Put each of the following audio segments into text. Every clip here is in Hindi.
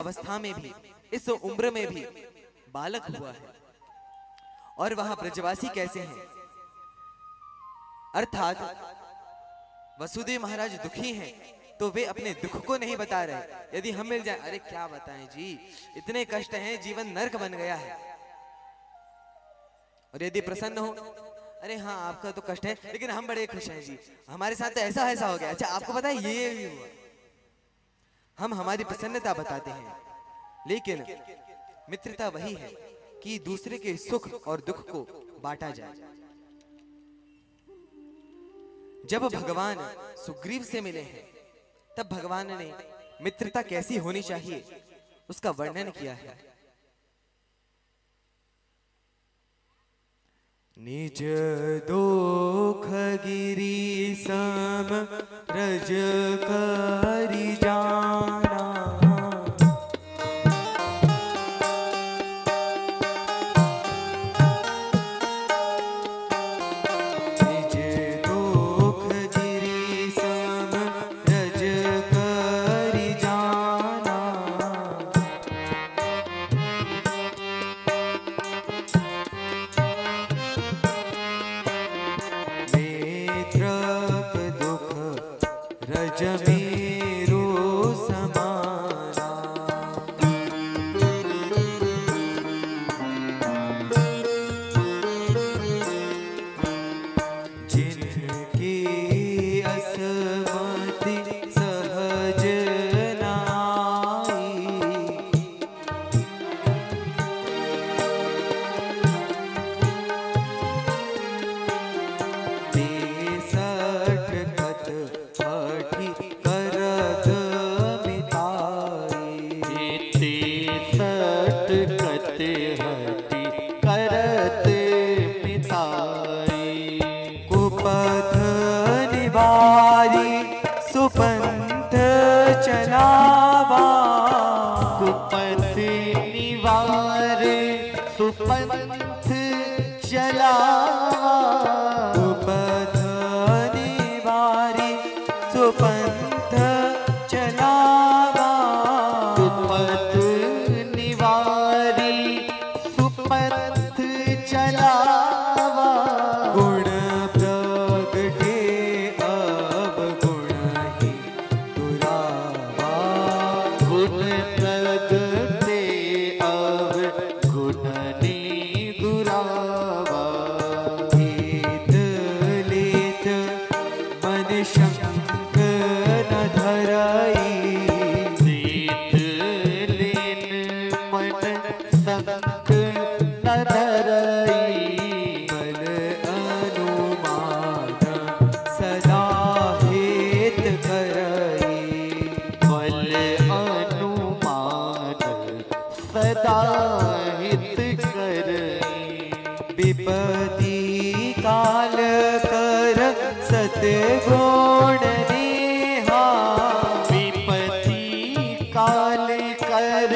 अवस्था में भी, इस उम्र में भी बालक हुआ है। और वहां ब्रजवासी कैसे हैं, अर्थात वसुदेव महाराज दुखी हैं तो वे अपने दुख को नहीं बता रहे। यदि हम मिल जाए, अरे क्या बताएं जी, इतने कष्ट हैं, जीवन नरक बन गया है। और यदि प्रसन्न हो, अरे हाँ आपका तो कष्ट है लेकिन हम बड़े खुश हैं जी, हमारे साथ तो ऐसा ऐसा हो गया। अच्छा आपको पता है ये भी हुआ। हम हमारी प्रसन्नता बताते हैं, लेकिन मित्रता वही है कि दूसरे के सुख और दुख को बांटा जाए। जब भगवान सुग्रीव से मिले हैं तब भगवान ने मित्रता कैसी होनी चाहिए उसका वर्णन किया है। निज दुख गिरि सम रज करि जाना, सुपंथ चलावा, कुपथ निवार सुपंथ चलावा, कुपथ निवारी सुपंथ चलावा, कुपथ निवारी सुपंथ चलावा, गुण प्रगटे अब गुण ही दुरावा, गुण प्रगटे अब गुण ही दुरावा, हीत लेत मन शंक न धरई, नीत लीन मन संक न धरई, बल अनुमान सदा हेत करई, बल अनुमान सदा हित करई, विपत्ति काल कर सतगुण नेहा, विपत्ति काल कर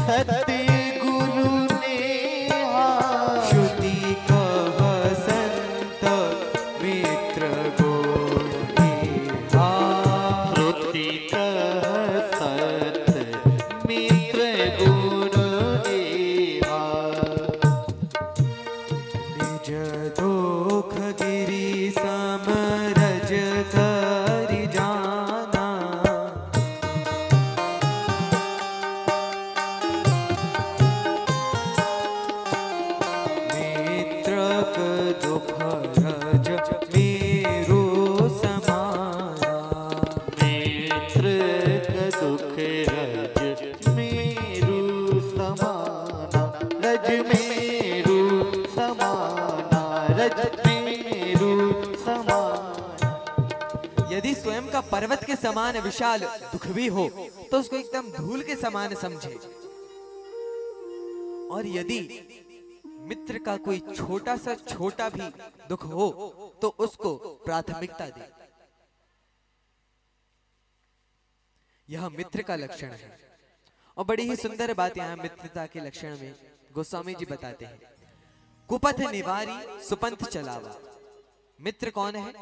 सत्य गुरु नेहा, श्रुति कह संत मित्र गुण नेहा, श्रुति कह सत मित्र गुण नेहा, निज दुख गिरि सम रज करि जाना, मित्रक दुख रज मेरु समाना, नेत्र दुख रज मेरु समाना, रज मेरु समाना, रज मेरु समाना, यदि स्वयं का पर्वत के समान विशाल दुख भी हो तो उसको एकदम धूल के समान समझे, और यदि मित्र का कोई छोटा सा छोटा भी दुख हो तो उसको प्राथमिकता दे। यह मित्र का लक्षण है। और बड़ी ही सुंदर बात यहाँ मित्रता के लक्षण में गोस्वामी जी बताते हैं, कुपथ निवारी सुपंथ चलावा। मित्र कौन है?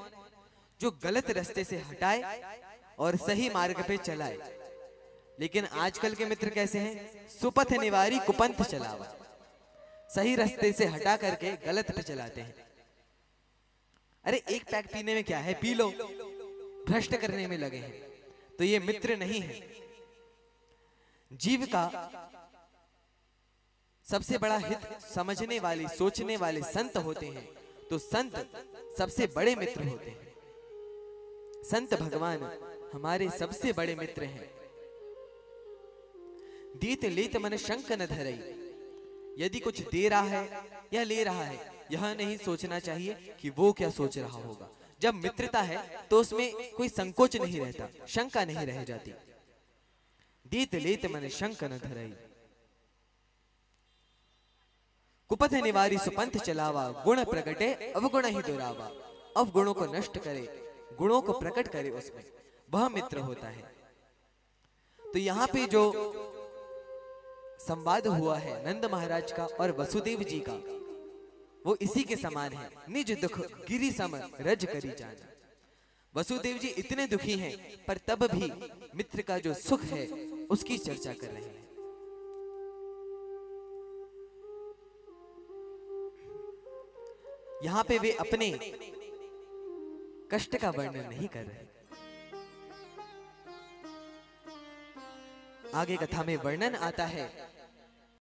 जो गलत रास्ते से हटाए और सही मार्ग पे चलाए। लेकिन आजकल के मित्र कैसे हैं? सुपथ निवारी कुपंथ चलावा, सही रास्ते से हटा करके गलत पे चलाते हैं। अरे एक पैक पीने में क्या है, पी लो, भ्रष्ट करने में लगे हैं। तो ये मित्र नहीं है। जीव का सबसे बड़ा हित समझने वाले, सोचने वाले संत होते हैं। तो संत सबसे बड़े मित्र होते हैं। संत भगवान हमारे सबसे बड़े मित्र हैं। दीत लेत मन शंक न धरई, यदि कुछ दे रहा है या ले रहा है, यह नहीं सोचना चाहिए कि वो क्या सोच रहा होगा। जब मित्रता है तो उसमें कोई संकोच नहीं रहता, शंका नहीं रह जाती। दीत लेत मन शंक न धरई, कुपथ निवारी सुपंथ चलावा, गुण प्रगटे अवगुण ही दुरावा। अवगुणों को नष्ट करे, गुणों को प्रकट करे, उसमें वह मित्र होता है। तो यहाँ पे जो संवाद हुआ है नंद महाराज का और वसुदेव जी का, वो इसी के समान है। निज दुख गिरि सम रज करी जाना। वसुदेव जी इतने दुखी हैं पर तब भी मित्र का जो सुख है उसकी चर्चा कर रहे हैं। यहां पे वे अपने कष्ट का वर्णन नहीं कर रहे। आगे कथा में वर्णन आता है